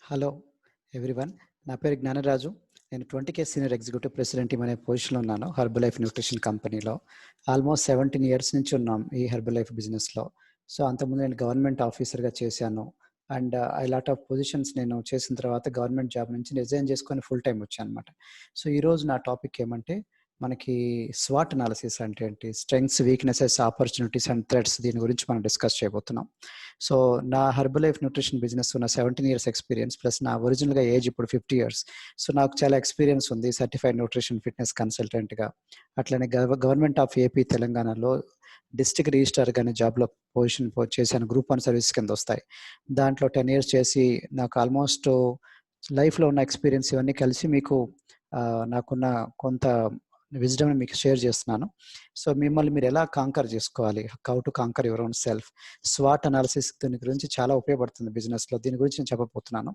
Hello everyone. నా పేరు జ్ఞానరాజు. నేను 20K సీనియర్ ఎగ్జిక్యూటివ్ ప్రెసిడెంట్ అనే పొజిషన్లో ఉన్నాను హెర్బల్ లైఫ్ న్యూట్రిషన్ కంపెనీలో. ఆల్మోస్ట్ 17 ఇయర్స్ నుంచి ఉన్నాం ఈ హెర్బల్ లైఫ్ బిజినెస్లో. సో అంతకుముందు నేను గవర్నమెంట్ ఆఫీసర్గా చేశాను. And I lot of positions నేను చేసిన తర్వాత గవర్నమెంట్ జాబ్ నుంచి రిజైన్ చేసుకొని ఫుల్ టైం వచ్చాను అనమాట. సో ఈరోజు నా టాపిక్ ఏమంటే మనకి స్వాట్ అనాలిసిస్ అంటే ఏంటి, strengths, weaknesses, opportunities and threats, దీని గురించి మనం డిస్కస్ చేయబోతున్నాం. సో నా హెర్బల్ లైఫ్ న్యూట్రిషన్ బిజినెస్ నా 17 ఇయర్స్ ఎక్స్పీరియన్స్ ప్లస్ నా ఒరిజినల్గా ఏజ్ ఇప్పుడు 50 ఇయర్స్. సో నాకు చాలా ఎక్స్పీరియన్స్ ఉంది సర్టిఫైడ్ న్యూట్రిషన్ ఫిట్నెస్ కన్సల్టెంట్గా. అట్లనే గవర్నమెంట్ ఆఫ్ ఏపీ తెలంగాణలో డిస్ట్రిక్ట్ రిజిస్ట్రార్గానే జాబ్లో పొజిషన్ చేశాను. గ్రూప్ 1 సర్వీస్ కింద వస్తాయి. దాంట్లో 10 ఇయర్స్ చేసి నాకు ఆల్మోస్ట్ లైఫ్లో ఉన్న ఎక్స్పీరియన్స్ ఇవన్నీ కలిసి మీకు నాకున్న కొంత విజ్డమ్ని మీకు షేర్ చేస్తున్నాను. సో మిమ్మల్ని మీరు ఎలా కాంకర్ చేసుకోవాలి, how to conquer your own self, swat analysis దీని గురించి చాలా ఉపయోగపడుతుంది బిజినెస్లో. దీని గురించి నేను చెప్పబోతున్నాను.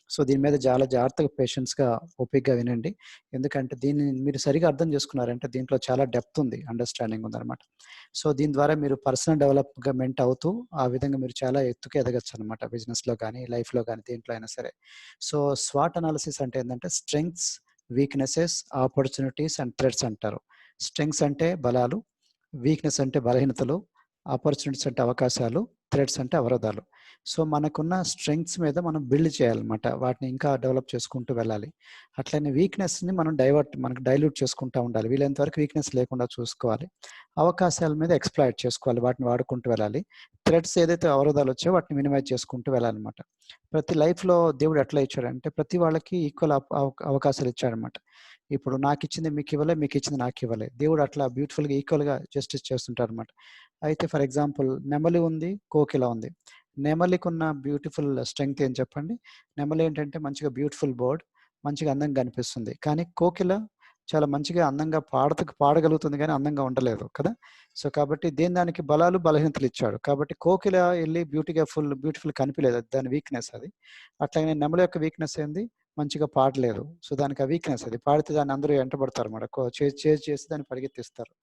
సో దీని మీద చాలా జాగ్రత్తగా పేషెన్స్గా ఓపిక్గా వినండి. ఎందుకంటే దీన్ని మీరు సరిగా అర్థం చేసుకున్నారంటే దీంట్లో చాలా డెప్త్ ఉంది, అండర్స్టాండింగ్ ఉందన్నమాట. సో దీని ద్వారా మీరు పర్సనల్ డెవలప్మెంట్ అవుతూ ఆ విధంగా మీరు చాలా ఎత్తుకు ఎదగచ్చు అనమాట, బిజినెస్లో కానీ లైఫ్లో కానీ దేంట్లో అయినా సరే. సో స్వాట్ అనాలిసిస్ అంటే ఏంటంటే strengths, weaknesses, opportunities and threats అంటారు. స్ట్రెంగ్స్ అంటే బలాలు, వీక్నెస్ అంటే బలహీనతలు, ఆపర్చునిటీస్ అంటే అవకాశాలు, థ్రెట్స్ అంటే అవరోధాలు. సో మనకున్న స్ట్రెంగ్స్ మీద మనం బిల్డ్ చేయాలన్నమాట, వాటిని ఇంకా డెవలప్ చేసుకుంటూ వెళ్ళాలి. అట్లనే వీక్నెస్ని మనం మనకు డైల్యూట్ చేసుకుంటూ ఉండాలి, వీలైనంత వరకు వీక్నెస్ లేకుండా చూసుకోవాలి. అవకాశాల మీద ఎక్స్‌ప్లాయిట్ చేసుకోవాలి, వాటిని వాడుకుంటూ వెళ్ళాలి. థ్రెట్స్ ఏదైతే అవరోధాలు వచ్చాయో వాటిని మినిమైజ్ చేసుకుంటూ వెళ్ళాలన్నమాట. ప్రతి లైఫ్‌లో దేవుడు ఎట్లా ఇచ్చాడంటే ప్రతి వాళ్ళకి ఈక్వల్ అవకాశాలు ఇచ్చాడనమాట. ఇప్పుడు నాకిచ్చింది మీకివ్వలే, మీకిచ్చింది నాకివ్వలే. దేవుడు అట్లా బ్యూటిఫుల్‌గా ఈక్వల్‌గా జస్టిస్ చేస్తుంటాడనమాట. అయితే ఫర్ ఎగ్జాంపుల్ నెమలి ఉంది, కోకిల ఉంది. నెమలికున్న బ్యూటిఫుల్ స్ట్రెంగ్త్ ఏం చెప్పండి? నెమలి ఏంటంటే మంచిగా బ్యూటిఫుల్ బర్డ్, మంచిగా అందంగా కనిపిస్తుంది. కానీ కోకిల చాలా మంచిగా అందంగా పాడగలుగుతుంది కానీ అందంగా ఉండలేదు కదా! సో కాబట్టి దానికి బలాలు, బలహీనతలు ఇచ్చాడు. కాబట్టి కోకిల ఎళ్లి బ్యూటిఫుల్ కనిపియలేదు, అది దాని వీక్‌నెస్ అది. అట్లాగనే నెమలి యొక్క వీక్‌నెస్ ఏంది? మంచిగా పాడలేదు. సో దానికి ఆ వీక్‌నెస్ అది. పాడితే దాన్ని అందరూ వెంటబడతారన్నమాట. చేజ్ చేసి దాన్ని పరిగెత్తిస్తారు.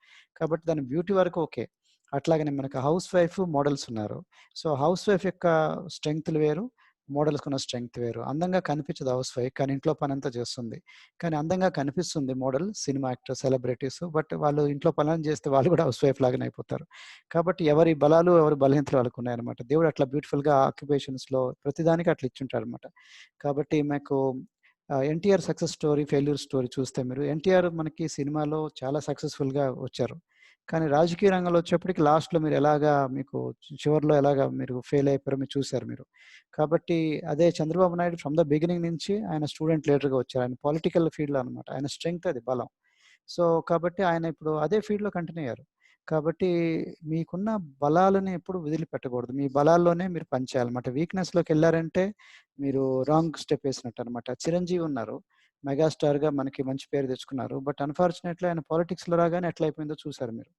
కాబట్టి దాని బ్యూటీ వరకు ఓకే. అట్లాగనే మనకు హౌస్ వైఫ్, మోడల్స్ ఉన్నారు. సో హౌస్ వైఫ్ యొక్క స్ట్రెంగ్త్‌లు వేరు, మోడల్స్‌కున్న స్ట్రెంగ్త్ వేరు. అందంగా కనిపించదు హౌస్ వైఫ్, కానీ ఇంట్లో పనంతా చేస్తుంది. కానీ అందంగా కనిపిస్తుంది model, cinema actor, celebrities. But వాళ్ళు ఇంట్లో పనులను చేస్తే వాళ్ళు కూడా హౌస్ వైఫ్ లాగానే అయిపోతారు. కాబట్టి ఎవరి బలాలు, ఎవరి బలహీనతలు వాళ్ళకున్నాయన్నమాట. దేవుడు అట్లా బ్యూటిఫుల్‌గా ఆక్యుపేషన్స్‌లో ప్రతిదానికి అట్లా ఇచ్చుంటాడన్నమాట. కాబట్టి మాకు NTR success story, failure story చూస్తే మీరు ఎన్టీఆర్ మనకి సినిమాలో చాలా సక్సెస్‌ఫుల్‌గా వచ్చారు. కానీ రాజకీయ రంగంలో వచ్చేప్పటికి లాస్ట్‌లో మీరు ఎలాగా మీకు చివరిలో ఎలాగా మీరు ఫెయిల్ అయిపోయారో మీరు చూసారు మీరు. కాబట్టి అదే Chandrababu Naidu from the beginning నుంచి ఆయన స్టూడెంట్ లీడర్‌గా వచ్చారు. ఆయన పొలిటికల్ ఫీల్డ్‌లో అనమాట. ఆయన స్ట్రెంగ్త్ అది, బలం. సో కాబట్టి ఆయన ఇప్పుడు అదే ఫీల్డ్‌లో కంటిన్యూ అయ్యారు. కాబట్టి మీకున్న బలాలని ఎప్పుడు వదిలిపెట్టకూడదు. మీ బలాల్లోనే మీరు పని చేయాలన్నమాట. వీక్‌నెస్‌లోకెళ్లారంటే మీరు రాంగ్ స్టెప్ ఏసినట్టనమాట. చిరంజీవి ఉన్నారు. మెగాస్టార్‌గా మనకి మంచి పేరు తెచ్చుకున్నారు. బట్ అన్‌ఫార్చునేట్‌లీ ఆయన పాలిటిక్స్‌లో రాగానే ఎట్లా అయిపోయిందో చూసారు మీరు.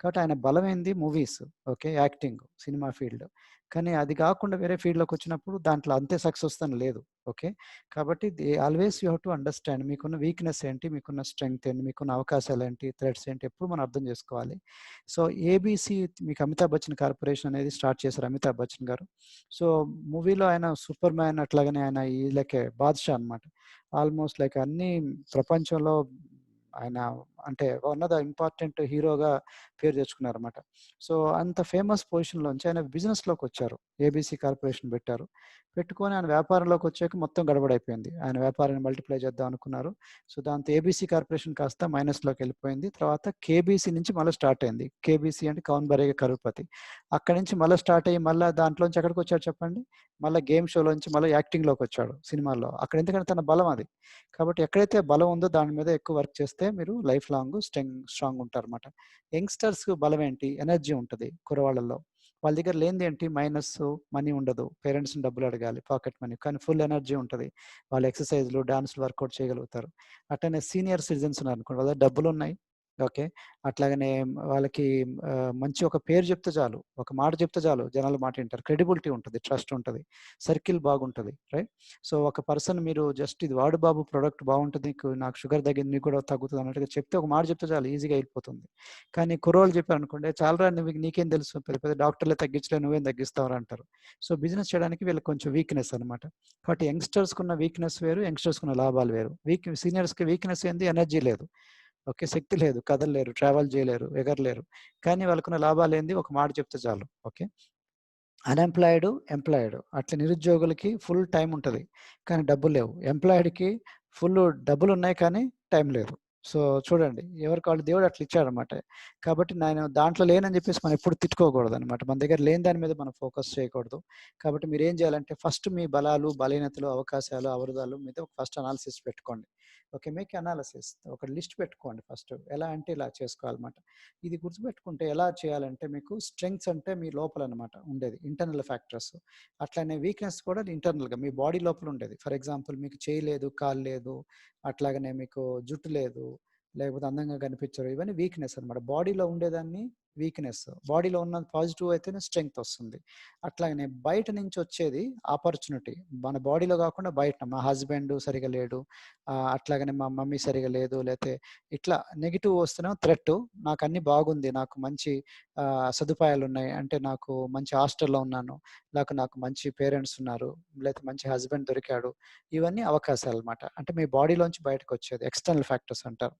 కాబట్టి ఆయన బలమైంది movies, okay, acting, cinema field. కానీ అది కాకుండా వేరే ఫీల్డ్‌లోకొచ్చినప్పుడు దాంట్లో అంతే సక్సెస్ అని లేదు. ఓకే. కాబట్టి always you have to understand మీకున్న వీక్‌నెస్ ఏంటి, మీకున్న స్ట్రెంగ్త్ ఏంటి, మీకున్న అవకాశాలేంటి, థ్రెట్స్ ఏంటి ఎప్పుడు మనం అర్థం చేసుకోవాలి. సో ఏబీసీ, మీకు అమితాబ్ బచ్చన్ కార్పొరేషన్ అనేది స్టార్ట్ చేశారు అమితాబ్ బచ్చన్ గారు. సో మూవీలో ఆయన సూపర్ మ్యాన్, అట్లాగనే ఆయన ఈళ్ళకే బాద్‌షా అనమాట. ఆల్మోస్ట్ లైక్ అన్ని ప్రపంచంలో ఆయన అంటే వన్ ఆఫ్ ద ఇంపార్టెంట్ హీరోగా పేరు తెచ్చుకున్నారన్నమాట. సో అంత ఫేమస్ పొజిషన్‌లోంచి ఆయన బిజినెస్‌లోకొచ్చారు. ఏబీసీ కార్పొరేషన్ పెట్టారు. పెట్టుకొని ఆయన వ్యాపారంలోకొచ్చాక మొత్తం గడబడైపోయింది. ఆయన వ్యాపారాన్ని మల్టిప్లై చేద్దాం అనుకున్నారు. సో దాంతో ఏబీసీ కార్పొరేషన్ కాస్త మైనస్‌లోకెళ్ళిపోయింది. తర్వాత కేబీసీ నుంచి మళ్ళా స్టార్ట్ అయింది. కేబీసీ అంటే కౌన్ బరేగా కరోడ్‌పతి. అక్కడి నుంచి మళ్ళా స్టార్ట్ అయ్యి మళ్ళా దాంట్లోంచి ఎక్కడికొచ్చాడు చెప్పండి? మళ్ళా గేమ్ షోలోంచి మళ్ళా యాక్టింగ్‌లోకొచ్చాడు సినిమాల్లో. అక్కడ ఎందుకంటే తన బలం అది. కాబట్టి ఎక్కడైతే బలం ఉందో దాని మీద ఎక్కువ వర్క్ చేస్తే మీరు లైఫ్ లాంగ్ స్ట్రాంగ్ ఉంటారన్నమాట. యంగ్‌స్టర్స్‌కి బలం ఏంటి? ఎనర్జీ ఉంటది కుర్రవాళ్ళలో. వాళ్ళ దగ్గర లేనిదేంటి? మైనస్సు, మనీ ఉండదు. పేరెంట్స్‌ని డబ్బులు అడగాలి, పాకెట్ మనీ. కానీ ఫుల్ ఎనర్జీ ఉంటది. వాళ్ళు ఎక్సర్‌సైజ్‌లు, డాన్స్‌లు, వర్కౌట్ చేయగలుగుతారు. అట్లనే సీనియర్ సిటిజన్స్ ఉన్నారనుకోండి, వాళ్ళ దగ్గర డబ్బులున్నాయి, ఓకే. అట్లాగనే వాళ్ళకి మంచి ఒక పేరు చెప్తే చాలు. ఒక మాట చెప్తే చాలు జనాలు మాట వింటారు. క్రెడిబిలిటీ ఉంటది. ట్రస్ట్ ఉంటది. సర్కిల్ బాగుంటది. రైట్? సో, ఒక పర్సన్ మీరు జస్ట్ ఇది వాడు బాబు ప్రొడక్ట్ బాగుంటది. నాకు షుగర్ తగ్గింది. నీకు కూడా తగ్గుతది అన్నట్టుగా చెప్తే ఒక మాట చెప్తే చాలు ఈజీగా వెళ్ళిపోతుంది. కానీ కుర్రోళ్ళు చెప్పారనుకోండి, చాలురా నీకేం తెలుసు పెద్ద పెద్ద డాక్టర్లే తగ్గించలేరు నువ్వేం తగ్గిస్తావురా అంటారు. సో, బిజినెస్ చేయడానికి వీళ్ళకి కొంచెం వీక్‌నెస్ అన్నమాట. కాబట్టి యంగ్‌స్టర్స్‌కున్న వీక్‌నెస్ వేరు, యంగ్‌స్టర్స్‌కున్న లాభాలు వేరు. సీనియర్స్‌కి వీక్‌నెస్ ఏంది? ఎనర్జీ లేదు. ఓకే. శక్తి లేదు. కదలలేరు, ట్రావెల్ చేయలేరు, ఎగరలేరు. కానీ వాళ్ళకున్న లాభాలేంది? ఒక మాట చెప్తే చాలు. ఓకే. అన్‌ఎంప్లాయిడ్, ఎంప్లాయిడ్ అట్లా నిరుద్యోగులకి ఫుల్ టైమ్ ఉంటది. కానీ డబ్బులు లేవు. ఎంప్లాయిడ్‌కి ఫుల్లు డబ్బులున్నాయి కానీ టైం లేదు. సో, చూడండి ఎవరికి వాళ్ళు దేవుడు అట్లా ఇచ్చాడనమాట. కాబట్టి నేను దాంట్లో లేనని చెప్పేసి మనం ఎప్పుడు తిట్టుకోకూడదనమాట. మన దగ్గర లేని దాని మీద మనం ఫోకస్ చేయకూడదు. కాబట్టి మీరేం చేయాలంటే ఫస్ట్ మీ బలాలు, బలహీనతలు, అవకాశాలు, అవరోధాలు మీద ఫస్ట్ అనాలిసిస్ పెట్టుకోండి. ఓకే. మేక్ అనాలిసిస్ ఒక లిస్ట్ పెట్టుకోండి ఫస్ట్. ఎలా అంటే ఇలా చేసుకోవాలన్నమాట. ఇది గుర్తుపెట్టుకుంటే ఎలా చేయాలంటే మీకు స్ట్రెంగ్త్స్ అంటే మీ లోపలనమాట ఉండేది. Internal factors. అట్లనే వీక్‌నెస్ కూడా ఇంటర్నల్‌గా మీ బాడీ లోపల ఉండేది. ఫర్ ఎగ్జాంపుల్ మీకు చెయ్యి లేదు, కాలు లేదు, అట్లాగనే మీకు జుట్టు లేదు, లేకపోతే అందంగా కనిపించరు. ఇవన్నీ వీక్‌నెస్ అనమాట. బాడీలో ఉండేదాన్ని వీక్‌నెస్. బాడీలో ఉన్నది పాజిటివ్ అయితేనే స్ట్రెంగ్త్ వస్తుంది. అట్లాగనే బయట నుంచి వచ్చేది ఆపర్చునిటీ. మన బాడీలో కాకుండా బయట మా హస్బెండ్ సరిగ్గా లేడు, అట్లాగనే మా మమ్మీ సరిగ్గా లేదు, లేతే ఇట్లా నెగెటివ్ వస్తేనేమో థ్రెట్. నాకన్నీ బాగుంది. నాకు మంచి సదుపాయాలున్నాయి. అంటే నాకు మంచి హాస్టల్‌లో ఉన్నాను. నాకు మంచి పేరెంట్స్ ఉన్నారు. లేతే మంచి హస్బెండ్ దొరికాడు. ఇవన్నీ అవకాశాలన్నమాట. అంటే మీ బాడీలోంచి బయటకొచ్చేది. ఎక్స్‌టర్నల్ ఫ్యాక్టర్స్ అంటారు.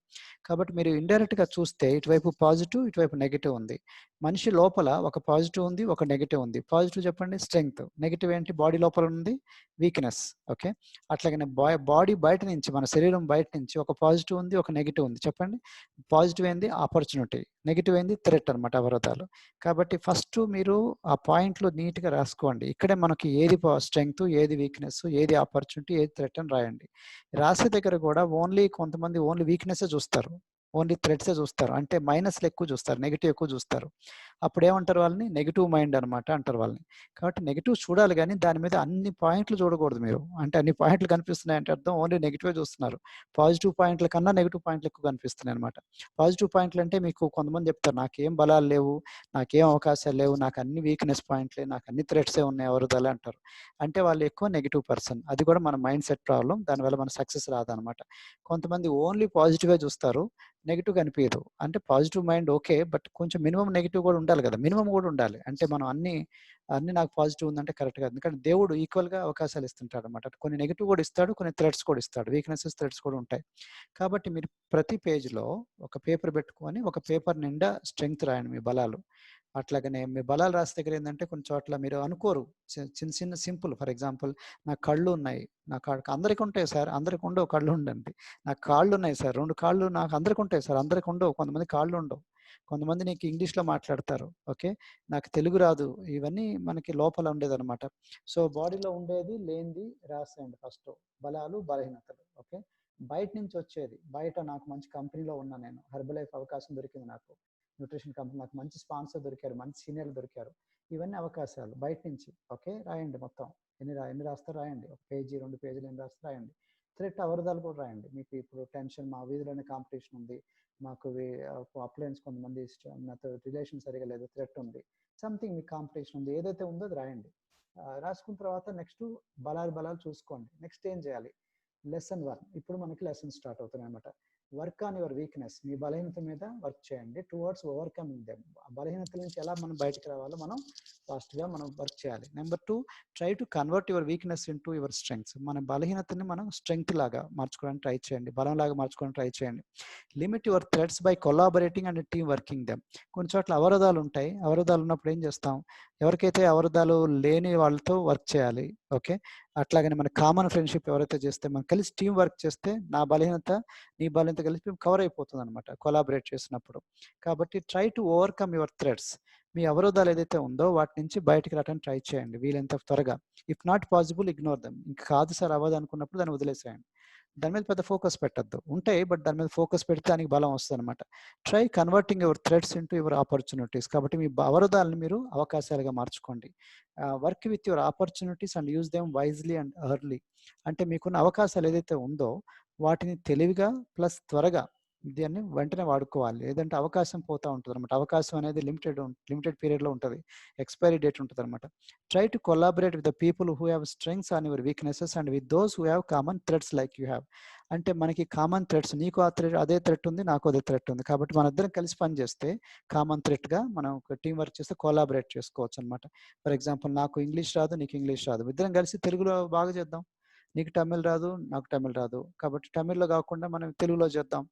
కాబట్టి మీరు ఇండైరెక్ట్‌గా చూస్తే ఇటువైపు పాజిటివ్, ఇటువైపు నెగెటివ్ ఉంది. మనిషి లోపల ఒక పాజిటివ్ ఉంది, ఒక నెగెటివ్ ఉంది. పాజిటివ్ చెప్పండి స్ట్రెంగ్త్. నెగెటివ్ ఏంటి? బాడీ లోపల ఉంది వీక్‌నెస్. ఓకే. అట్లాగనే బాడీ బయట నుంచి మన శరీరం బయట నుంచి ఒక పాజిటివ్ ఉంది, ఒక నెగెటివ్ ఉంది. చెప్పండి. పాజిటివ్ ఏంది? ఆపర్చునిటీ. నెగెటివ్ ఏంది? థ్రెట్ అనమాట అవరోధాలు. కాబట్టి ఫస్టు మీరు ఆ పాయింట్‌లు నీట్‌గా రాసుకోండి. ఇక్కడే మనకి ఏది స్ట్రెంగ్త్, ఏది వీక్‌నెస్, ఏది ఆపర్చునిటీ, ఏది థ్రెట్ అని రాయండి. రాసే దగ్గర కూడా కొంతమంది ఓన్లీ వీక్‌నెస్సే చూస్తారు. ఓన్లీ థ్రెట్సే చూస్తారు. అంటే మైనస్‌లు ఎక్కువ చూస్తారు. నెగెటివ్ ఎక్కువ చూస్తారు. అప్పుడేమంటారు వాళ్ళని? నెగెటివ్ మైండ్ అనమాట అంటారు వాళ్ళని. కాబట్టి నెగెటివ్ చూడాలి గానీ, దాని మీద అన్ని పాయింట్లు చూడకూడదు మీరు. అంటే అన్ని పాయింట్లు కనిపిస్తున్నాయంటే అర్థం ఓన్లీ నెగెటివే చూస్తున్నారు. పాజిటివ్ పాయింట్ల కన్నా నెగెటివ్ పాయింట్లు ఎక్కువ కనిపిస్తున్నాయన్నమాట. పాజిటివ్ పాయింట్లంటే మీకు కొంతమంది చెప్తారు, నాకేం బలాలు లేవు, నాకేం అవకాశాలు లేవు, నాకన్ని వీక్‌నెస్ పాయింట్లే, నాకన్ని థ్రెట్సే ఉన్నాయి అవరోధాలు అంటారు. అంటే వాళ్ళు ఎక్కువ నెగెటివ్ పర్సన్. అది కూడా మన మైండ్ సెట్ ప్రాబ్లమ్. దానివల్ల మన సక్సెస్ రాదనమాట. కొంతమంది ఓన్లీ పాజిటివే చూస్తారు. నెగెటివ్ కనిపియదు. అంటే పాజిటివ్ మైండ్ ఓకే. బట్ కొంచెం మినిమమ్ నెగెటివ్ కూడా ఉండాలి కదా! మినిమమ్ కూడా ఉండాలి. అంటే మనం అన్నీ నాకు పాజిటివ్ ఉందంటే కరెక్ట్ కాదు. ఎందుకంటే దేవుడు ఈక్వల్‌గా అవకాశాలు ఇస్తుంటాడనమాట. కొన్ని నెగెటివ్ కూడా ఇస్తాడు. కొన్ని థ్రెట్స్ కూడా ఇస్తాడు. వీక్‌నెసెస్, థ్రెట్స్ కూడా ఉంటాయి. కాబట్టి మీరు ప్రతి పేజ్‌లో ఒక పేపర్ పెట్టుకొని, ఒక పేపర్ నిండా స్ట్రెంగ్త్ రాయండి మీ బలాలు. అట్లాగనే మీ బలాలు రాసే దగ్గర ఏందంటే కొన్ని చోట్ల మీరు అనుకోరు. చిన్న చిన్న సింపుల్ ఫర్ ఎగ్జాంపుల్ నాకు కళ్ళున్నాయి. అందరికుంటాయి సార్. అందరికుండవు కళ్ళుండండి. నాకు కాళ్ళున్నాయి సార్. 2 కాళ్ళు నాకు అందరికుంటాయి సార్. అందరికుండవు. కొంతమందికి కాళ్ళుండవు. కొంతమంది నీకు ఇంగ్లీష్‌లో మాట్లాడతారు. ఓకే. నాకు తెలుగు రాదు. ఇవన్నీ మనకి లోపల ఉండేదనమాట. సో, బాడీలో ఉండేది, లేనిది రాసేయండి ఫస్టు. బలాలు, బలహీనతలు. ఓకే. బయట నుంచి వచ్చేది. బయట నాకు మంచి కంపెనీలో ఉన్నా నేను. హెర్బలైఫ్ అవకాశం దొరికింది నాకు. న్యూట్రిషన్ కంపెనీ నాకు మంచి స్పాన్సర్ దొరికారు. మంచి సీనియర్‌లు దొరికారు. ఇవన్నీ అవకాశాలు బయట నుంచి. ఓకే. రాయండి మొత్తం. ఎన్ని రాస్తారో రాయండి. ఒక పేజీ, 2 పేజీలు ఎన్ని రాస్తారో రాయండి. థ్రెట్ అవరోధాలు కూడా రాయండి. మీకు ఇప్పుడు టెన్షన్ మా వీధిలోనే కాంపిటీషన్ ఉంది. మాకు అప్లయన్స్ కొంతమంది నాతో రిలేషన్ సరిగ్గా లేదు. థ్రెట్ ఉంది. సంథింగ్ మీకు కాంపిటీషన్ ఉంది. ఏదైతే ఉందో అది రాయండి. రాసుకున్న తర్వాత నెక్స్ట్ బలాలు చూసుకోండి. నెక్స్ట్ ఏం చేయాలి? లెసన్ 1 ఇప్పుడు మనకి లెసన్స్ స్టార్ట్ అవుతున్నాయన్నమాట. Work on your weakness. మీ బలహీనత మీద వర్క్ చేయండి. Towards overcoming them. ఆ బలహీనతల నుంచి ఎలా మనం బయటికి రావాలో ఫాస్ట్‌గా మనం వర్క్ చేయాలి. Number 2 try to convert your weakness into your strengths. మన బలహీనతని మనం స్ట్రెంగ్త్ లాగా మార్చుకోవడానికి ట్రై చేయండి. బలంలాగా మార్చుకోవడానికి ట్రై చేయండి. Limit your threats by collaborating and team working them. కొన్ని చోట్ల అవరోధాలు ఉంటాయి. అవరోధాలు ఉన్నప్పుడు ఏం చేస్తాం? ఎవరికైతే అవరోధాలు లేని వాళ్ళతో వర్క్ చేయాలి. ఓకే. అట్లాగనే మన కామన్ ఫ్రెండ్‌షిప్ ఎవరైతే చేస్తే మనం కలిసి టీమ్ వర్క్ చేస్తే నా బలహీనత, నీ బలహీనత కలిపి కవర్ అయిపోతుందనమాట కొలాబరేట్ చేసినప్పుడు. కాబట్టి try to overcome your threats. మీ అవరోధాలు ఏదైతే ఉందో వాటి నుంచి బయటికి రావడానికి ట్రై చేయండి వీలైనంత త్వరగా. If not possible ignore them. ఇంక కాదు సార్ అవ్వదు అనుకున్నప్పుడు దాన్ని వదిలేసేయండి. దాని మీద పెద్ద ఫోకస్ పెట్టొద్దు. ఉంటాయి బట్ దాని మీద ఫోకస్ పెడితే దానికి బలం వస్తదనమాట. Try converting your threats into your opportunities. కాబట్టి మీ అవరోధాలను మీరు అవకాశాలుగా మార్చుకోండి. Work with your opportunities and use them wisely and early. అంటే మీకున్న అవకాశాలు ఏదైతే ఉందో వాటిని తెలివిగా ప్లస్ త్వరగా దీన్ని వెంటనే వాడుకోవాలి. లేదంటే అవకాశం పోతా ఉంటదనమాట. అవకాశం అనేది లిమిటెడ్ పీరియడ్‌లో ఉంటది. ఎక్స్‌పైరీ డేట్ ఉంటదనమాట. Try to collaborate with the people who have strengths on your weaknesses and with those who have common threads like you have. అంటే మనకి కామన్ థ్రెడ్స్, నీకు అదే థ్రెట్ ఉంది, నాకు అదే థ్రెట్ ఉంది. కాబట్టి మనిద్దరం కలిసి పని చేస్తే కామన్ థ్రెట్‌గా మనం ఒక టీమ్ వర్క్ చేస్తే కొలాబరేట్ చేసుకోవచ్చనమాట. ఫర్ ఎగ్జాంపుల్ నాకు ఇంగ్లీష్ రాదు, నీకు ఇంగ్లీష్ రాదు. ఇద్దరం కలిసి తెలుగులో బాగా చేద్దాం. నీకు తమిళ్ రాదు, నాకు తమిళ్ రాదు. కాబట్టి తమిళ్‌లో కాకుండా మనం తెలుగులో చేద్దాం.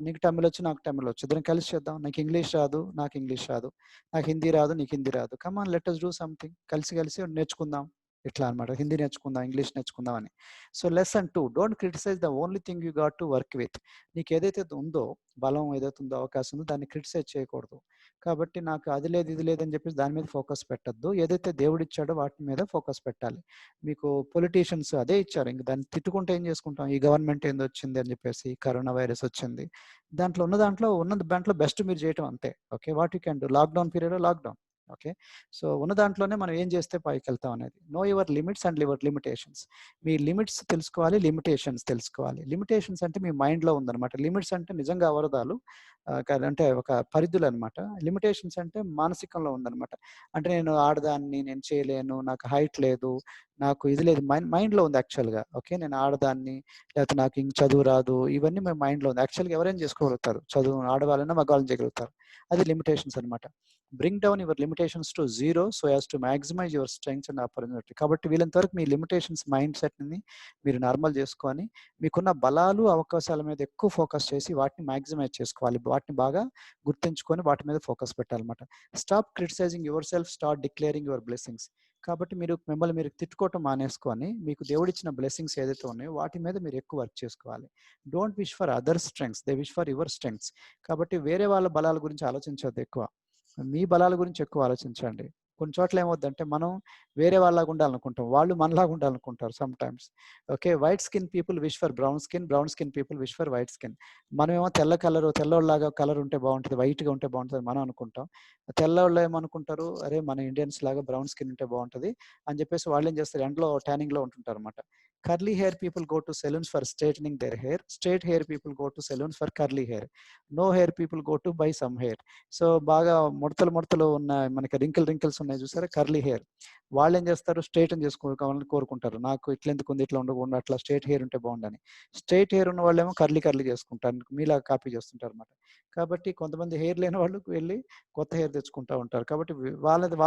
నీకు తమిళ్ వచ్చు, నాకు తమిళ్ వచ్చు. ఇద్దరం కలిసి చేద్దాం. నీకు ఇంగ్లీష్ రాదు, నాకు ఇంగ్లీష్ రాదు. నాకు హిందీ రాదు, నీకు హిందీ రాదు. Come on let us do something. కలిసి నేర్చుకుందాం. ఇట్లా అన్నమాట. హిందీ నేర్చుకుందాం, ఇంగ్లీష్ నేర్చుకుందాం అని. So lesson 2, don't criticise the only thing you got to work with. నీకు ఏదైతే ఉందో, బలం ఏదైతే ఉందో, అవకాశం ఉందో దాన్ని క్రిటిసైజ్ చేయకూడదు. కాబట్టి నాకు అది లేదు, ఇది లేదని చెప్పేసి దాని మీద ఫోకస్ పెట్టొద్దు. ఏదైతే దేవుడిచ్చాడో వాటి మీద ఫోకస్ పెట్టాలి. మీకు పొలిటీషియన్స్ అదే ఇచ్చారు. ఇంక దాన్ని తిట్టుకుంటే ఏం చేసుకుంటాం? ఈ గవర్నమెంట్ ఏందొచ్చింది అని చెప్పేసి, కరోనా వైరస్ వచ్చింది. ఉన్న దాంట్లో బెస్ట్ మీరు చేయటం అంతే. Okay. What you can do. Lockdown పీరియడ్‌లో లాక్‌డౌన్. ఓకే. సో ఉన్న దాంట్లోనే మనం ఏం చేస్తే పైకెళ్తాం అనేది. Know your limits and your limitations. మీ లిమిట్స్ తెలుసుకోవాలి, లిమిటేషన్స్ తెలుసుకోవాలి. లిమిటేషన్స్ అంటే మీ మైండ్‌లో ఉందన్నమాట. లిమిట్స్ అంటే నిజంగా అవరోధాలు, అంటే ఒక పరిధులన్నమాట. లిమిటేషన్స్ అంటే మానసికంలో ఉందన్నమాట. అంటే నేను ఆడదాన్ని, నేను చేయలేను, నాకు హైట్ లేదు, నాకు ఇది లేదు. మైండ్‌లో ఉంది యాక్చువల్‌గా. ఓకే. నేను ఆడదాన్ని, లేకపోతే నాకు ఇంక చదువు రాదు. ఇవన్నీ మీ మైండ్‌లో ఉంది. యాక్చువల్‌గా ఎవరైనా చేసుకోగలుగుతారు. చదువు ఆడవాళ్ళైనా, మగవాళ్ళైనా చేయగలుగుతారు. అది లిమిటేషన్స్ అన్నమాట. Bring down your limitations to zero so as to maximise your strengths and opportunity. కాబట్టి వీలైనంత వరకు మీ లిమిటేషన్స్ మైండ్ సెట్‌ని మీరు నార్మల్ చేసుకొని, మీకున్న బలాలు, అవకాశాల మీద ఎక్కువ ఫోకస్ చేసి వాటిని మాక్సిమైజ్ చేసుకోవాలి. వాటిని బాగా గుర్తుంచుకొని వాటి మీద ఫోకస్ పెట్టాలన్నమాట. Stop criticising yourself, start declaring your blessings. కాబట్టి మీరు మిమ్మల్ని మీరు తిట్టుకోవటం మానేసుకొని, మీకు దేవుడిచ్చిన బ్లెస్సింగ్స్ ఏదైతే ఉన్నాయో వాటి మీద మీరు ఎక్కువ వర్క్ చేసుకోవాలి. Don't wish for other strengths, they wish for your strengths. కాబట్టి వేరే వాళ్ళ బలాల గురించి ఆలోచించొద్దు ఎక్కువ. మీ బలాల గురించి ఎక్కువ ఆలోచించండి. కొన్ని చోట్ల ఏమవుద్దంటే మనం వేరే వాళ్ళలాగా ఉండాలనుకుంటాం. వాళ్ళు మనలాగా ఉండాలనుకుంటారు sometimes. Okay. White skin people wish for brown skin, brown skin people wish for white skin. మనమేమో తెల్లోడిలాగా కలర్ ఉంటే బావుంటది, వైట్‌గా ఉంటే బావుంటదని మనం అనుకుంటాం. తెల్లోళ్ళు ఏమనుకుంటారు, అరే మన ఇండియన్స్ లాగా బ్రౌన్ స్కిన్ ఉంటే బావుంటది అని చెప్పేసి వాళ్ళేం చేస్తారు, ఎండలో ట్యానింగ్‌లో ఉంటుంటారన్నమాట. Curly hair people go to salons for straightening their hair. Straight hair people go to salons for curly hair. No hair people go to buy some hair. So బాగా ముడతలు ఉన్న మనకి రింకిల్స్ ఉన్నాయి చూసారా, కర్లీ హెయిర్. వాళ్ళేం చేస్తారు, స్ట్రెయిటన్ చేసుకోవాలని కోరుకుంటారు. నాకు ఇట్లెందుకుంది, ఇట్లా ఉండకుండా అట్లా స్ట్రెయిట్ హెయిర్ ఉంటే బాగుండని. స్ట్రెయిట్ హెయిర్ ఉన్న వాళ్ళేమో కర్లీ చేసుకుంటారు. మీలాగా కాపీ చేస్తుంటారన్నమాట. కాబట్టి కొంతమంది హెయిర్ లేని వాళ్ళు వెళ్ళి కొత్త హెయిర్ తెచ్చుకుంటా ఉంటారు. కాబట్టి వాళ్ళది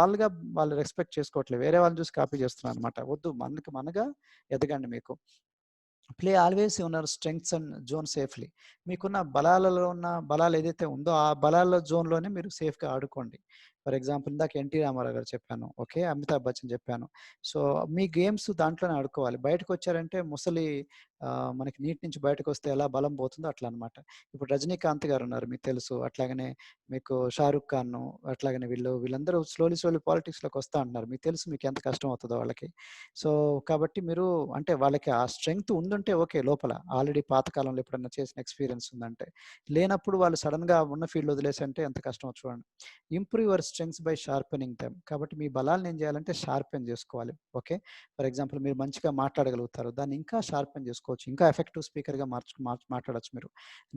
వాళ్ళు రెస్పెక్ట్ చేసుకోవట్లేదు. వేరే వాళ్ళని చూసి కాపీ చేస్తున్నారన్నమాట. వద్దు, మనగా ఎదగండి మీకు. Play always your strengths and zone safely. మీకున్న బలాలు ఏదైతే ఉందో ఆ బలాల జోన్‌లోనే మీరు సేఫ్‌గా ఆడుకోండి. ఫర్ ఎగ్జాంపుల్ ఇందాక 'ఎన్టీ రామారావు' గారు చెప్పాను. ఓకే. 'అమితాబ్ బచ్చన్' చెప్పాను. సో మీ గేమ్స్ దాంట్లోనే ఆడుకోవాలి. బయటకొచ్చారంటే మనకి నీటి నుంచి బయటకొస్తే ఎలా బలం పోతుందో అట్లా అన్నమాట. ఇప్పుడు 'రజనీకాంత్' గారున్నారు, మీకు తెలుసు. అట్లాగనే మీకు 'షారుఖ్ ఖాన్', అట్లాగనే వీళ్ళందరూ స్లోలీ పాలిటిక్స్‌లోకి వస్తా అంటున్నారు. మీకు తెలుసు మీకెంత కష్టం అవుతదో వాళ్ళకి. సో కాబట్టి మీరు, అంటే వాళ్ళకి ఆ స్ట్రెంగ్త్ ఉండుంటే ఓకే లోపల. ఆల్రెడీ పాత కాలంలో ఎప్పుడన్నా చేసిన ఎక్స్‌పీరియన్స్ ఉందంటే. లేనప్పుడు వాళ్ళు సడెన్‌గా ఉన్న ఫీల్డ్ వదిలేసంటే ఎంత కష్టమో చూడండి. Improve your strengths by sharpening them. కాబట్టి మీ బలాలను ఏం చేయాలంటే షార్పెన్ చేసుకోవాలి. ఓకే. ఫర్ ఎగ్జాంపుల్ మీరు మంచిగా మాట్లాడగలుగుతారు. దాన్ని ఇంకా షార్పెన్ చేసుకోవచ్చు. ఇంకా ఎఫెక్టివ్ స్పీకర్‌గా మాట్లాడొచ్చు మీరు.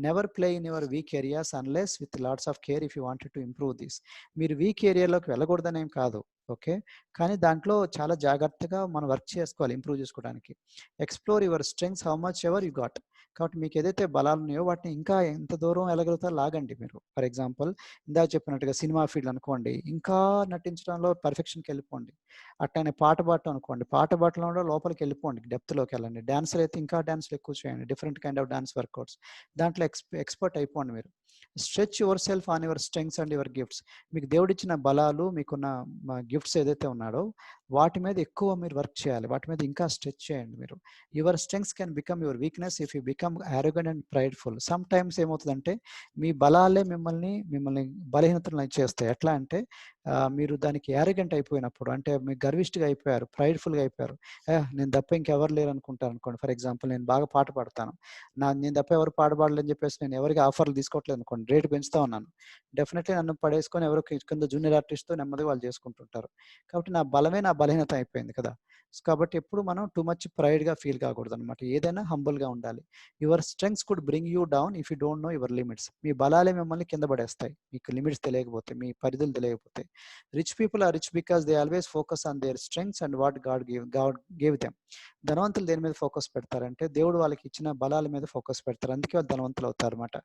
Never play in your weak areas unless with lots of care if you wanted to improve this. మీరు వీక్ ఏరియాలోకి వెళ్ళకూడదనేం కాదు. ఓకే. కానీ దాంట్లో చాలా జాగ్రత్తగా మనం వర్క్ చేసుకోవాలి ఇంప్రూవ్ చేసుకోవడానికి. Explore your strengths how much ever you got. కాబట్టి మీకు ఏదైతే బలాలున్నాయో వాటిని ఇంకా ఎంత దూరం వెళ్ళగలుగుతారో లాగండి మీరు. ఫర్ ఎగ్జాంపుల్ ఇందాక చెప్పినట్టుగా సినిమా ఫీల్డ్ అనుకోండి, ఇంకా నటించడంలో పర్ఫెక్షన్‌కెళ్ళిపోండి. అట్లనే పాట పాడటం అనుకోండి, పాట పాడటంలో కూడా లోపలికెళ్ళిపోండి, డెప్త్‌లోకెళ్ళండి. డాన్సర్ అయితే ఇంకా డాన్స్‌లు ఎక్కువ చేయండి. Different kind of dance workouts. దాంట్లో ఎక్స్‌పర్ట్ అయిపోండి మీరు. Stretch yourself on your strengths and your gifts. మీకు దేవుడిచ్చిన బలాలు, మీకున్న గిఫ్ట్స్ ఏదైతే ఉన్నాడో వాటి మీద ఎక్కువ మీరు వర్క్ చేయాలి. వాటి మీద ఇంకా స్ట్రెచ్ చేయండి మీరు. Your strengths can become your weakness if you become arrogant and prideful. Sometimes ఏమవుతదంటే మీ బలాలే మిమ్మల్ని బలహీనతలను చేస్తాయి. ఎట్లా అంటే మీరు దానికి యారోగెంట్ అయిపోయినప్పుడు, అంటే మీరు గర్విష్ఠగా అయిపోయారు, ప్రైడ్‌ఫుల్‌గా అయిపోయారు. నేను తప్ప ఇంకెవరు లేరనుకుంటారనుకోండి. ఫర్ ఎగ్జాంపుల్ నేను బాగా పాట పాడతాను. నేను తప్ప ఎవరు పాట పాడలేదని చెప్పేసి నేను ఎవరికి ఆఫర్‌లు తీసుకోవట్లేదు అనుకోండి. రేట్ పెంచుతా ఉన్నాను. డెఫినెట్‌లీ నన్ను పడేసుకొని ఎవరో కింద జూనియర్ ఆర్టిస్ట్‌తో నెమ్మదిగా వాళ్ళు చేసుకుంటుంటారు. ఉంటారు. కాబట్టి నా బలమే నా బలహీనత అయిపోయింది కదా! కాబట్టి ఎప్పుడు మనం టూ మచ్ ప్రైడ్‌గా ఫీల్ కాకూడదనమాట. ఏదైనా హంబుల్‌గా ఉండాలి. Your strengths could bring you down if you don't know your limits. మీ బలాలే మిమ్మల్ని కింద పడేస్తాయి. మీకు లిమిట్స్ తెలియకపోతే, మీ పరిధులు తెలియకపోతే. Rich people are rich because they always focus on their strengths and what God gave them. ధనవంతులు దేని మీద ఫోకస్ పెడతారంటే, దేవుడు వాళ్ళకి ఇచ్చిన బలాల మీద ఫోకస్ పెడతారు. అందుకే వాళ్ళు ధనవంతులు అవుతారన్నమాట.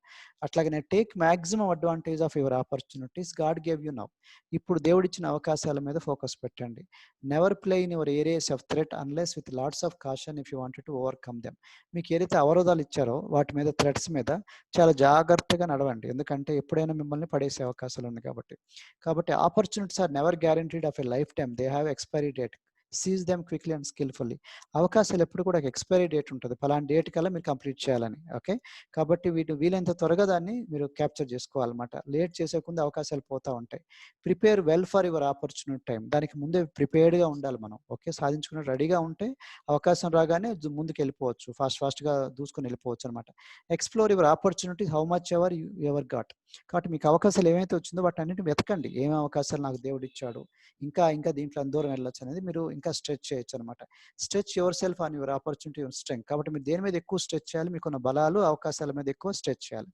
అట్లాగనే take maximum advantage of your opportunities God gave you now. ఇప్పుడు దేవుడిచ్చిన అవకాశాల మీద ఫోకస్ పెట్టండి. Never play in your areas of threat unless with lots of caution if you wanted to overcome them. మీకు ఏదైతే అవరోధాలు ఇచ్చారో వాటి మీద, థ్రెట్స్ మీద చాలా జాగ్రత్తగా నడవండి. ఎందుకంటే ఎప్పుడైనా మిమ్మల్ని పడేసే అవకాశాలు ఉన్నాయి కాబట్టి. కాబట్టి opportunities are never guaranteed of a lifetime. They have expiry date. Seize them quickly and skilfully. అవకాశాలు ఎప్పుడు కూడా ఒక ఎక్స్‌పైరీ డేట్ ఉంటది. పలానా డేట్ కల్లా మీరు కంప్లీట్ చేయాలని. ఓకే. కాబట్టి వీలైనంత త్వరగా దాన్ని మీరు క్యాప్చర్ చేసుకోవాలన్నమాట. లేట్ చేసేకొద్దీ అవకాశాలు పోతా ఉంటాయి. Prepare well for your opportunity time. దానికి ముందే ప్రిపేర్డ్‌గా ఉండాలి మనం. ఓకే. సాధించుకుని రెడీగా ఉంటే అవకాశం రాగానే ముందుకెళ్ళిపోవచ్చు. ఫాస్ట్‌గా దూసుకొని వెళ్ళిపోవచ్చనమాట. Explore your opportunities how much ever got. కాబట్టి మీకు అవకాశాలు ఏవైతే వచ్చిందో వాటన్నిటిని వెతకండి. ఏం అవకాశాలు నాకు దేవుడిచ్చాడు. ఇంకా దీంట్లో ఎంత దూరం వెళ్ళొచ్చు అనేది మీరు ఇంకా స్ట్రెచ్ చేయొచ్చనమాట. Stretch yourself on your opportunity your strength. కాబట్టి మీరు దేని మీద ఎక్కువ స్ట్రెచ్ చేయాలి? మీకున్న బలాలు, అవకాశాల మీద ఎక్కువ స్ట్రెచ్ చేయాలి.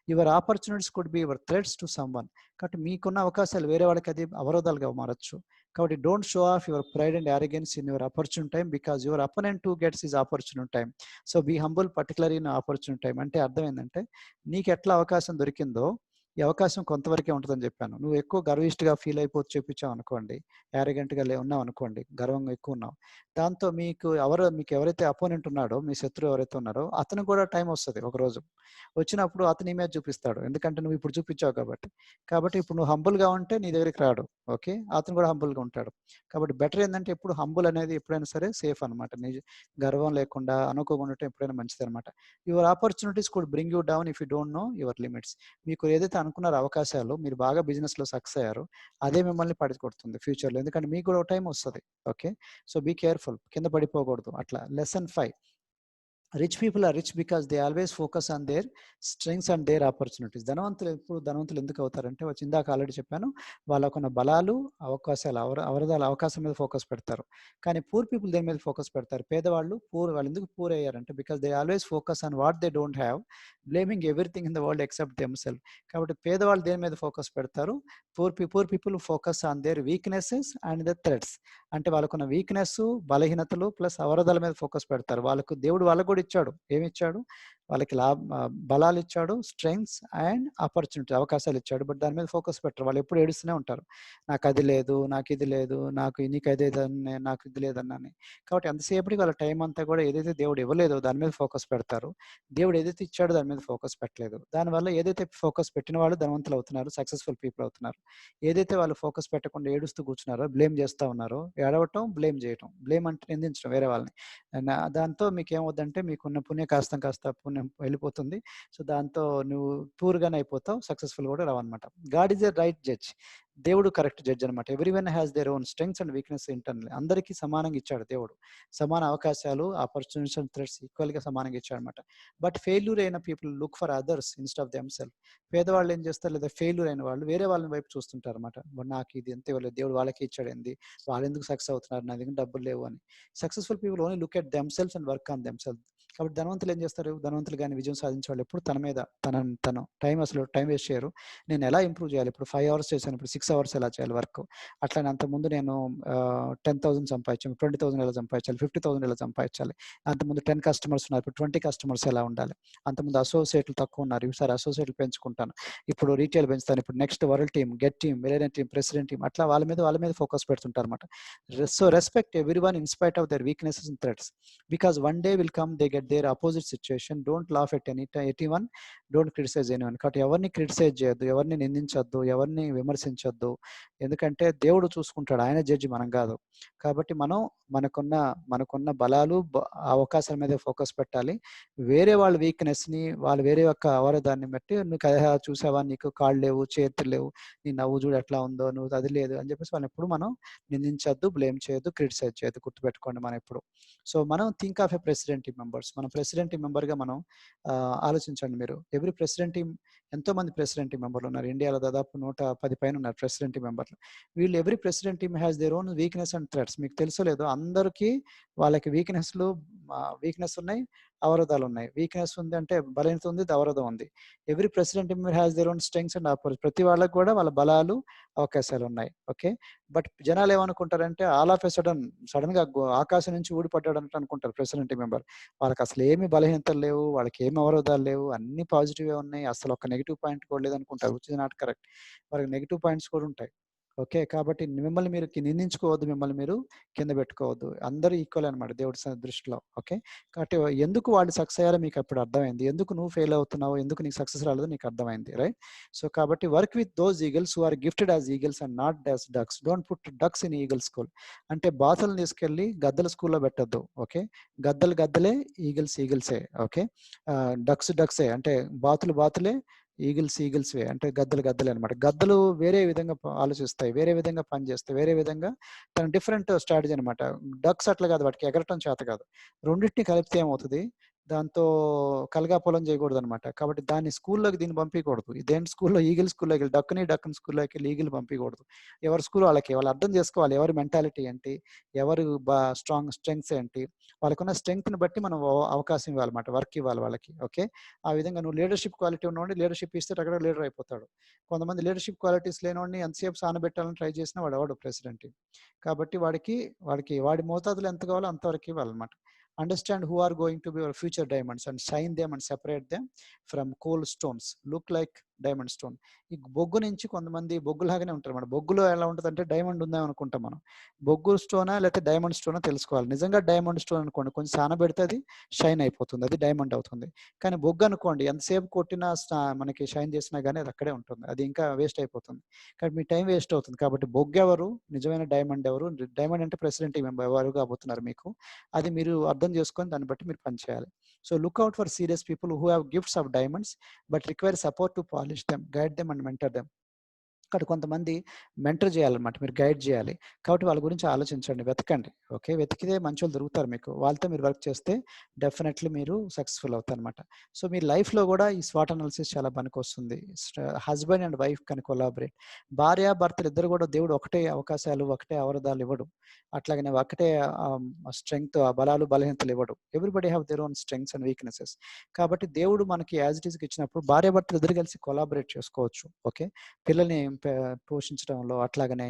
Your opportunities could be your threats to someone. కాబట్టి మీకున్న అవకాశాలు వేరే వాళ్ళకి అది అవరోధాలుగా మారొచ్చు. కాబట్టి don't show off your pride and arrogance in your opportunity time because your opponent too gets his opportunity time. So be humble particularly in opportunity time. అంటే అర్థం ఏందంటే, నీకెట్లా అవకాశం దొరికిందో ఈ అవకాశం కొంతవరకే ఉంటదని జెప్పాను. నువ్వు ఎక్కువ గర్విష్ఠగా ఫీల్ అయిపోతూ చూపించావనుకోండి, యారగెంట్‌గా ఉన్నావనుకోండి, గర్వంగా ఎక్కువున్నావు. దాంతో మీకెవరైతే అపోనెంట్ ఉన్నాడో, మీ శత్రువు ఎవరైతే ఉన్నారో అతనికి కూడా టైం వస్తది ఒకరోజు. వచ్చినప్పుడు అతని ఇమేజ్ చూపిస్తాడు. ఎందుకంటే నువ్వు ఇప్పుడు చూపించావు కాబట్టి. కాబట్టి ఇప్పుడు నువ్వు హంబుల్‌గా ఉంటే నీ దగ్గరికి రాడు. ఓకే. అతను కూడా హంబుల్‌గా ఉంటాడు. కాబట్టి బెటర్ ఏందంటే ఎప్పుడు హంబుల్ అనేది ఎప్పుడైనా సరే సేఫ్ అనమాట. గర్వం లేకుండా అనుకోకుండా ఉండటం ఎప్పుడైనా మంచిదనమాట. Your opportunities could bring you down if you don't know your limits. మీకు ఏదైతే అనుకున్నారో అవకాశాలు, మీరు బాగా బిజినెస్‌లో సక్సెస్ అయ్యారో, అదే మిమ్మల్ని పడగొడుతుంది ఫ్యూచర్‌లో. ఎందుకంటే మీకు కూడా ఒక టైం వస్తది. ఓకే. So, be careful. కింద పడిపోకూడదు. అట్లా. Lesson 5. Rich people are rich because they always focus on their strengths and their opportunities. ధనవంతులు ఎందుకు అవుతారంటే, ఇందాక ఆల్రెడీ చెప్పాను. వాళ్ళకున్న బలాలు, అవకాశాలు, అవరోధాలు, అవకాశం మీద ఫోకస్ పెడతారు. కానీ పూర్ పీపుల్ దేని మీద ఫోకస్ పెడతారు? పేదవాళ్ళు వాళ్ళు ఎందుకు పూర్ అయ్యారంటే, because they always focus on what they don't have, blaming everything in the world except themself. కాబట్టి పేదవాళ్ళు దేని మీద ఫోకస్ పెడతారు? Poor people focus on there weaknesses and the threats. అంటే వాళ్ళకున్న వీక్‌నెస్, బలహీనతలు ప్లస్ అవరోధాల మీద ఫోకస్ పెడతారు. దేవుడు వాళ్ళకి కూడా ఇచ్చాడు. ఏమిచ్చాడు? వాళ్ళకి బలాలిచ్చాడు, స్ట్రెంగ్త్స్ అండ్ ఆపర్చునిటీ అవకాశాలు ఇచ్చాడు. బట్ దాని మీద ఫోకస్ పెట్టరు. వాళ్ళు ఎప్పుడు ఏడుస్తూనే ఉంటారు. నాకది లేదు, నాకిది లేదు, నాకు ఇది లేదనని. కాబట్టి అంతసేపటికి వాళ్ళ టైం అంతా కూడా ఏదైతే దేవుడు ఇవ్వలేదో దాని మీద ఫోకస్ పెడతారు. దేవుడు ఏదైతే ఇచ్చాడో దాని మీద ఫోకస్ పెట్టలేదు. దానివల్ల ఏదైతే ఫోకస్ పెట్టిన వాళ్ళు ధనవంతులు అవుతున్నారు, సక్సెస్‌ఫుల్ పీపుల్ అవుతున్నారు. ఏదైతే వాళ్ళు ఫోకస్ పెట్టకుండా ఏడుస్తూ కూర్చున్నారో, బ్లేమ్ చేస్తా ఉన్నారో, ఏడవటం, బ్లేమ్ చేయటం. బ్లేమ్ అంటే నిందించడం వేరే వాళ్ళని. దాంతో మీకేమవుద్దంటే మీకున్న పుణ్యం కాస్త పుణ్యం వెళ్ళిపోతుంది. సో, దాంతో నువ్వు పూర్‌గానే అయిపోతావు. సక్సెస్‌ఫుల్ కూడా రావన్నమాట. God is a right judge. దేవుడు కరెక్ట్ జడ్జ్ అనమాట. Everyone has their own strengths and weakness internally. అందరికీ సమానంగా ఇచ్చాడు దేవుడు. సమాన అవకాశాలు, ఆపర్చునిటీస్ అండ్ థ్రెట్స్ ఈక్వల్‌గా సమానంగా ఇచ్చాడన్నమాట. బట్ ఫెయిల్యూర్ అయిన people look for others instead of themself. పేదవాళ్ళు ఏం చేస్తారు, లేదా ఫెయిల్యూర్ అయిన వాళ్ళు వేరే వాళ్ళ వైపు చూస్తుంటారన్నమాట. నాకు ఇది ఎంత ఇవ్వలేదు, దేవుడు వాళ్ళకే ఇచ్చాడేంది, వాళ్ళెందుకు సక్సెస్ అవుతున్నారు, నా దగ్గర డబ్బులు లేవు అని. Successful people only look at themselves and work on themselves. కాబట్టి ధనవంతులు ఏం చేస్తారు? ధనవంతులు గాని, విజయం సాధించే వాళ్ళు ఎప్పుడు తన మీద తను టైం వేస్ట్ చేయరు. నేను ఎలా ఇంప్రూవ్ చేయాలి? ఇప్పుడు 5 అవర్స్ చేశాను. ఇప్పుడు 6 అవర్స్ ఎలా చేయాలి వర్క్? అట్లనే అంతకుముందు నేను 10,000 సంపాదించాను. 20,000 ఎలా సంపాదించాలి? 50,000 ఎలా సంపాదించాలి? అంతకుముందు 10 కస్టమర్స్ ఉన్నారు. ఇప్పుడు 20 కస్టమర్స్ ఎలా ఉండాలి? అంతకుముందు అసోసియేట్లు తక్కువ ఉన్నారు. ఈసారి అసోసియేట్లు పెంచుకుంటాను. ఇప్పుడు రీటైల్ పెంచుతాను. ఇప్పుడు next world team, get team, millionaire team, president team అట్లా వాళ్ళ మీద ఫోకస్ పెడుతుంటారన్నమాట. So respect everyone in spite of their weaknesses and threats. Because one day will come they get their opposite situation. Don't laugh at anyone. Don't criticise anyone. కాబట్టి ఎవరిని criticise చేయొద్దు, ఎవరిని నిందించొద్దు, ఎవరిని విమర్శించొద్దు. ఎందుకంటే దేవుడు చూసుకుంటాడు. ఆయన జడ్జి, మనం కాదు. కాబట్టి మనం మనకున్న బలాలు, అవకాశాల మీద ఫోకస్ పెట్టాలి. వేరే వాళ్ళ వీక్‌నెస్‌ని, వేరే యొక్క అవరోధాన్ని బట్టి "నువ్వు చూసావా, నీకు కాళ్ళు లేవు, చేతులు లేవు, నీ నవ్వు చూడు ఎట్లా ఉందో, నువ్వు అది లేదు" అని చెప్పేసి వాళ్ళని ఎప్పుడు మనం నిందించొద్దు, బ్లేమ్ చేయొద్దు, క్రిటిసైజ్ చేయొద్దు. గుర్తుపెట్టుకోండి మనం ఎప్పుడు. సో, మనం think of a president team members. మనం ప్రెసిడెంట్ టీమ్ మెంబర్గా మనం ఆలోచించండి. మీరు ఎవ్రీ ప్రెసిడెంట్ టీమ్ ఎంతో మంది ప్రెసిడెంట్ టీమ్ మెంబర్లు ఉన్నారు. ఇండియాలో దాదాపు 110 పైన ఉన్నారు ప్రెసిడెంట్ టీమ్ మెంబర్లు. వీళ్ళు every president team has their own weakness and threats. మీకు తెలుసో లేదో అందరికీ వాళ్ళకి వీక్నెస్ ఉన్నాయి, అవరోధాలు ఉన్నాయి. వీక్నెస్ ఉంది అంటే బలహీనత ఉంది, అవరోధం ఉంది. Every president team has their own strengths and opposite. ప్రతి వాళ్ళకి కూడా వాళ్ళ బలాలు, అవకాశాలు ఉన్నాయి. ఓకే. బట్ జనాలు ఏమనుకుంటారంటే ఆల్ ఆఫ్ ఎ సడన్ గా ఆకాశం నుంచి ఊడిపడ్డాడు అన్నట్టు అనుకుంటారు ప్రెసిడెంట్ టీమ్ మెంబర్. వాళ్ళకి అసలు ఏమి బలహీనతలు లేవు, వాళ్ళకి ఏమి అవరోధాలు లేవు, అన్ని పాజిటివే ఉన్నాయి. అసలు ఒక నెగెటివ్ పాయింట్ కూడా లేదనుకుంటారు. Which is not correct. వాళ్ళకి నెగెటివ్ పాయింట్స్ కూడా ఉంటాయి. ఓకే. కాబట్టి మిమ్మల్ని మీరు నిందించుకోవద్దు, మిమ్మల్ని మీరు కింద పెట్టుకోవద్దు. అందరూ ఈక్వల్ అనమాట దేవుడి దృష్టిలో. ఓకే. కాబట్టి ఎందుకు వాళ్ళు సక్సెస్ అయ్యారో మీకు అప్పుడు అర్థమైంది. ఎందుకు నువ్వు ఫెయిల్ అవుతున్నావు, ఎందుకు నీకు సక్సెస్ రాలేదో నీకు అర్థమైంది. రైట్. సో కాబట్టి work with those eagles who are gifted as eagles and not as ducks. Don't put ducks in eagle school. అంటే బాతులను తీసుకెళ్ళి గద్దల స్కూల్లో పెట్టొద్దు. ఓకే. గద్దలే, ఈగల్స్ ఈగల్సే. ఓకే. డక్సే అంటే బాతులే, ఈగిల్స్వే అంటే గద్దలే అనమాట. గద్దలు వేరే విధంగా ఆలోచిస్తాయి, వేరే విధంగా పనిచేస్తాయి, వేరే విధంగా తన డిఫరెంట్ స్ట్రాటజీ అనమాట. డక్స్ అట్లా కాదు, వాటికి ఎగరటం చేత కాదు. రెండింటిని కలిపితే ఏమవుతుంది, దాంతో కలగాపులం చేయకూడదు అనమాట. కాబట్టి దాన్ని స్కూల్లోకి దీన్ని పంపించకూడదు. ఇదేంటి స్కూల్లో ఈగిల్ స్కూల్లోకి వెళ్ళి డక్కన్ స్కూల్లోకి వెళ్ళి ఈగిల్ పంపించకూడదు. ఎవరి స్కూల్ వాళ్ళకి వాళ్ళు అర్థం చేసుకోవాలి. ఎవరి మెంటాలిటీ ఏంటి, ఎవరు స్ట్రెంగ్స్ ఏంటి, వాళ్ళకున్న స్ట్రెంగ్త్ని బట్టి మనం అవకాశం ఇవ్వాలన్నమాట, వర్క్ ఇవ్వాలి వాళ్ళకి. ఓకే. ఆ విధంగా నువ్వు లీడర్షిప్ క్వాలిటీ ఉన్నవాడిని లీడర్షిప్ ఇస్తే అక్కడ లీడర్ అయిపోతాడు. కొంతమంది లీడర్షిప్ క్వాలిటీస్ లేనివాడిని ఎంతసేపు సానబెట్టాలని ట్రై చేసినా వాడు ఎవడు ప్రెసిడెంట్. కాబట్టి వాడి మోతాదులో ఎంత కావాలో అంతవరకు ఇవ్వాలన్నమాట. Understand who are going to be your future diamonds and shine them and separate them from coal stones. Look like diamond stone. ఈ బొగ్గు నుంచి కొంతమంది బొగ్గులాగానే ఉంటారు అన్నమాట. బొగ్గులో ఎలా ఉంటుంది అంటే డైమండ్ ఉందా అనుకుంటాం మనం. బొగ్గు స్టోనా లేకపోతే డైమండ్ స్టోనా తెలుసుకోవాలి. నిజంగా డైమండ్ స్టోన్ అనుకోండి, కొంచెం సానబెడితే అది షైన్ అయిపోతుంది, అది డైమండ్ అవుతుంది. కానీ బొగ్గు అనుకోండి, ఎంతసేపు కొట్టినా మనకి షైన్ చేసినా కానీ అది అక్కడే ఉంటుంది, అది ఇంకా వేస్ట్ అయిపోతుంది. కాబట్టి మీ టైం వేస్ట్ అవుతుంది. కాబట్టి బొగ్గు ఎవరు, నిజమైన డైమండ్ ఎవరు, డైమండ్ అంటే ప్రెసిడెంట్ ఎవరు కాబోతున్నారు మీకు, అది మీరు అర్థం చేసుకొని దాన్ని బట్టి మీరు పనిచేయాలి. So look out for serious people who have gifts of diamonds but require support to polish them, guide them and mentor them. అక్కడ కొంతమంది మెంటర్ చేయాలన్నమాట, మీరు గైడ్ చేయాలి. కాబట్టి వాళ్ళ గురించి ఆలోచించండి, వెతకండి. ఓకే. వెతికితే మంచోళ్ళు దొరుకుతారు మీకు. వాళ్ళతో మీరు వర్క్ చేస్తే డెఫినెట్లీ మీరు సక్సెస్ఫుల్ అవుతారనమాట. సో మీ లైఫ్లో కూడా ఈ స్వాట్ అనాలిసిస్ చాలా పనికొస్తుంది. Husband and wife can collaborate. భార్యాభర్తలు ఇద్దరు కూడా దేవుడు ఒకటే అవకాశాలు, ఒకటే అవరోధాలు ఇవ్వడు. అట్లాగనే ఒకటే స్ట్రెంగ్త్, ఆ బలాలు బలహీనతలు ఇవ్వడు. Everybody have their own strengths and weaknesses. కాబట్టి దేవుడు మనకి యాజ్ ఇట్ ఈస్కి ఇచ్చినప్పుడు భార్యాభర్తలు ఇద్దరు కలిసి కొలాబరేట్ చేసుకోవచ్చు. ఓకే. పిల్లల్ని పోషించడంలో, అట్లాగనే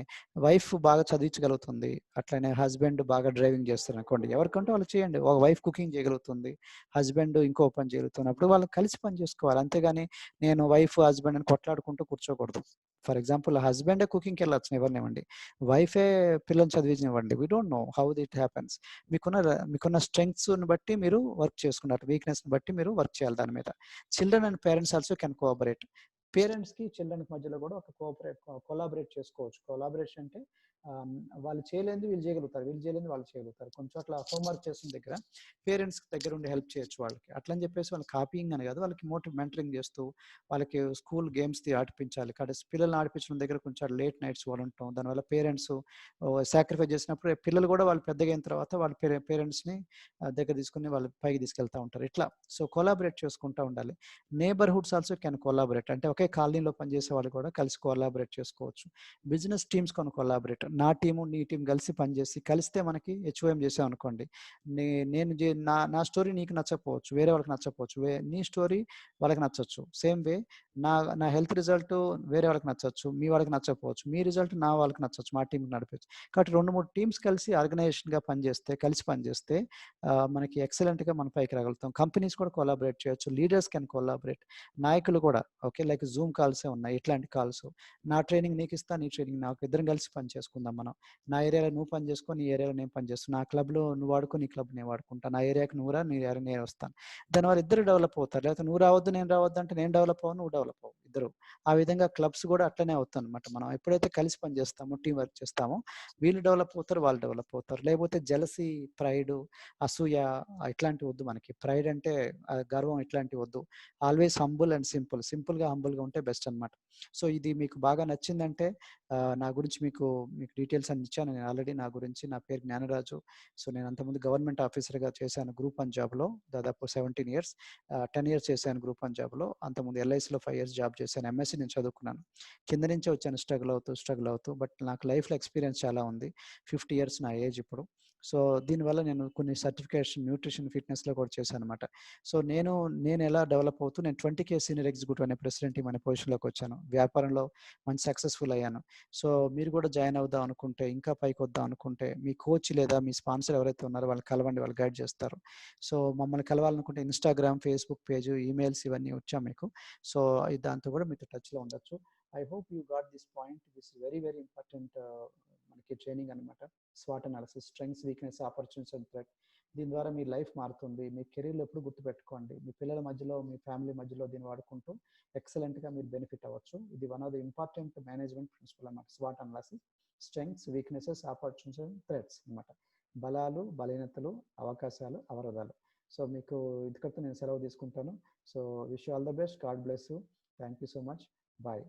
వైఫ్ బాగా చదివించగలుగుతుంది, అట్లనే హస్బెండ్ బాగా డ్రైవింగ్ చేస్తారు అనుకోండి, ఎవరికంటే వాళ్ళు చేయండి. ఒక వైఫ్ కుకింగ్ చేయగలుగుతుంది, హస్బెండ్ ఇంకో పని చేయగలుగుతున్నప్పుడు వాళ్ళు కలిసి పని చేసుకోవాలి. అంతేగాని నేను వైఫ్ హస్బెండ్ అని కొట్లాడుకుంటూ కూర్చోకూడదు. ఫర్ ఎగ్జాంపుల్ హస్బెండే కుకింగ్కి వెళ్ళొచ్చు, ఎవరినివ్వండి, వైఫే పిల్లల్ని చదివించనివ్వండి. We don't know how it happens. మీకున్న స్ట్రెంగ్త్స్ని బట్టి మీరు వర్క్ చేసుకున్నారు, వీక్నెస్ని బట్టి మీరు వర్క్ చేయాలి దాని మీద. Children and parents also can cooperate. పేరెంట్స్‌కి, చిల్డ్రన్‌కి మధ్యలో కూడా ఒక కొలాబరేట్ చేసుకోవచ్చు. కొలాబరేషన్ అంటే వాళ్ళు చేయలేనిది వీళ్ళు చేయగలుగుతారు, వీళ్ళు చేయలేనిది వాళ్ళు చేయగలుగుతారు. కొంచెం అట్లా హోంవర్క్ చేసిన దగ్గర పేరెంట్స్ దగ్గర ఉండి హెల్ప్ చేయొచ్చు వాళ్ళకి. అట్లని చెప్పేసి వాళ్ళు కాపీయింగ్ అని కాదు, వాళ్ళకి మెంటరింగ్ చేస్తూ వాళ్ళకి స్కూల్ గేమ్స్ ఆడిపించాలి. పిల్లల్ని ఆడిపించడం దగ్గర కొంచెం లేట్ నైట్స్ వాళ్ళు ఉంటాం. దానివల్ల పేరెంట్స్ సాక్రిఫైస్ చేసినప్పుడు పిల్లలు కూడా వాళ్ళు పెద్దగా అయిన తర్వాత వాళ్ళ పేరెంట్స్ని దగ్గర తీసుకుని వాళ్ళు పైకి తీసుకెళ్తూ ఉంటారు. ఇట్లా సో కొలాబరేట్ చేసుకుంటూ ఉండాలి. Neighbourhoods also can collaborate. అంటే ఒకే కాలనీలో పనిచేసే వాళ్ళు కూడా కలిసి కొలాబరేట్ చేసుకోవచ్చు. బిజినెస్ టీమ్స్ కొన్ని కొలాబరేట్. నా టీము నీ టీం కలిసి పనిచేసి కలిస్తే మనకి హెచ్ఓఎం చేసాం అనుకోండి, నేను నా స్టోరీ నీకు నచ్చకపోవచ్చు, వేరే వాళ్ళకి నచ్చకపోవచ్చు, నీ స్టోరీ వాళ్ళకి నచ్చవచ్చు. సేమ్ వే నా హెల్త్ రిజల్ట్ వేరే వాళ్ళకి నచ్చవచ్చు, మీ వాళ్ళకి నచ్చకపోవచ్చు, మీ రిజల్ట్ నా వాళ్ళకి నచ్చవచ్చు, మా టీంకి నడిపచ్చు. కాబట్టి 2-3 టీమ్స్ కలిసి ఆర్గనైజేషన్గా కలిసి పనిచేస్తే మనకి ఎక్సలెంట్గా మనం పైకి రాగలుగుతాం. కంపెనీస్ కూడా కొలాబరేట్ చేయొచ్చు, లీడర్స్ కెన్ కొలాబరేట్, నాయకులు కూడా. ఓకే. లైక్ జూమ్ కాల్సే ఉన్నాయి, ఇట్లాంటి కాల్స్. నా ట్రైనింగ్ నీకు ఇస్తా, నీ ట్రైనింగ్ నాకు, ఇద్దరం కలిసి పని చేసుకుందాం మనం. నా ఏరియాలో నువ్వు పని చేసుకో, నీ ఏరియాలో నేను పని చేస్తాను. నా క్లబ్లో నువ్వు వాడుకో, నీ క్లబ్ నేను వాడుకుంటా. నా ఏరియాకి నువ్వు రా, నీ ఏరియా నేను వస్తాను. దానివల్ల ఇద్దరు డెవలప్ అవుతారు. లేకపోతే నువ్వు రావద్దు నేను రావద్దు అంటే నేను డెవలప్ అవ్వను, నువ్వు డెవలప్ అవ్వు. ఇద్దరు. ఆ విధంగా క్లబ్స్ కూడా అట్లనే అవుతాయన్నమాట. మనం ఎప్పుడైతే కలిసి పని చేస్తామో, టీమ్ వర్క్ చేస్తామో వీళ్ళు డెవలప్ అవుతారు, వాళ్ళు డెవలప్ అవుతారు. లేకపోతే జెలసీ, ప్రైడు, అసూయ ఇట్లాంటివి వద్దు మనకి. ప్రైడ్ అంటే గర్వం ఇట్లాంటివి వద్దు. Always humble and simple. సింపుల్‌గా, హంబుల్‌గా ఉంటే బెస్ట్ అన్నమాట. సో, ఇది మీకు బాగా నచ్చిందంటే నా గురించి మీకు డీటెయిల్స్ అన్ని ఇచ్చాను నేను ఆల్రెడీ నా గురించి. నా పేరు జ్ఞానరాజు. సో, నేను అంతకుముందు గవర్నమెంట్ ఆఫీసర్‌గా చేశాను గ్రూప్ 1 జాబ్‌లో దాదాపు 17 ఇయర్స్. 10 ఇయర్స్ చేశాను గ్రూప్ 1 జాబ్‌లో. అంతకుముందు ఎల్ఐసిలో 5 ఇయర్స్ జాబ్ చేశాను. ఎంఎస్సీ నేను చదువుకున్నాను. కింద నుంచే వచ్చాను స్ట్రగుల్ అవుతూ, స్ట్రగుల్ అవుతూ. బట్ నాకు లైఫ్‌లో ఎక్స్‌పీరియన్స్ చాలా ఉంది. 50 ఇయర్స్ నా ఏజ్ ఇప్పుడు. సో, దీనివల్ల నేను కొన్ని సర్టిఫికేషన్ న్యూట్రిషన్, ఫిట్‌నెస్‌లో కూడా చేశానన్నమాట. సో, నేనెలా డెవలప్ అవుతూ నేను 20K సీనియర్ ఎగ్జిక్యూటివ్ అనే ప్రెసిడెంట్ టీమ్ అనే పొజిషన్‌లోకొచ్చాను. వ్యాపారంలో మంచి సక్సెస్‌ఫుల్ అయ్యాను. సో, మీరు కూడా జాయిన్ అవుదాం అనుకుంటే, ఇంకా పైకొద్దాం అనుకుంటే, మీ కోచ్ లేదా మీ స్పాన్సర్ ఎవరైతే ఉన్నారో వాళ్ళని కలవండి. వాళ్ళు గైడ్ చేస్తారు. సో, మమ్మల్ని కలవాలనుకుంటే ఇన్‌స్టాగ్రామ్, ఫేస్‌బుక్ పేజ్, ఈమెయిల్స్ ఇవన్నీ వచ్చాం మీకు. సో, దాంతో కూడా మీతో టచ్‌లో ఉండొచ్చు. I hope you got this point. This very very important మనకి ట్రైనింగ్ అనమాట. Swat analysis, strengths, weakness, opportunities and threat. దీని ద్వారా మీ లైఫ్ మారుతుంది. మీ కెరీర్‌లో ఎప్పుడు గుర్తుపెట్టుకోండి. మీ పిల్లల మధ్యలో, మీ ఫ్యామిలీ మధ్యలో దీన్ని వాడుకుంటూ ఎక్సలెంట్‌గా మీరు బెనిఫిట్ అవ్వచ్చు. ఇది one of the important management principle అన్నమాట. స్వాట్ analysis, strengths, weaknesses, opportunities and threats అన్నమాట. బలాలు, బలహీనతలు, అవకాశాలు, అవరోధాలు. సో, మీకు ఇంతటితో నేను సెలవు తీసుకుంటాను. So, wish you all the best. God bless you. Thank you so much. Bye.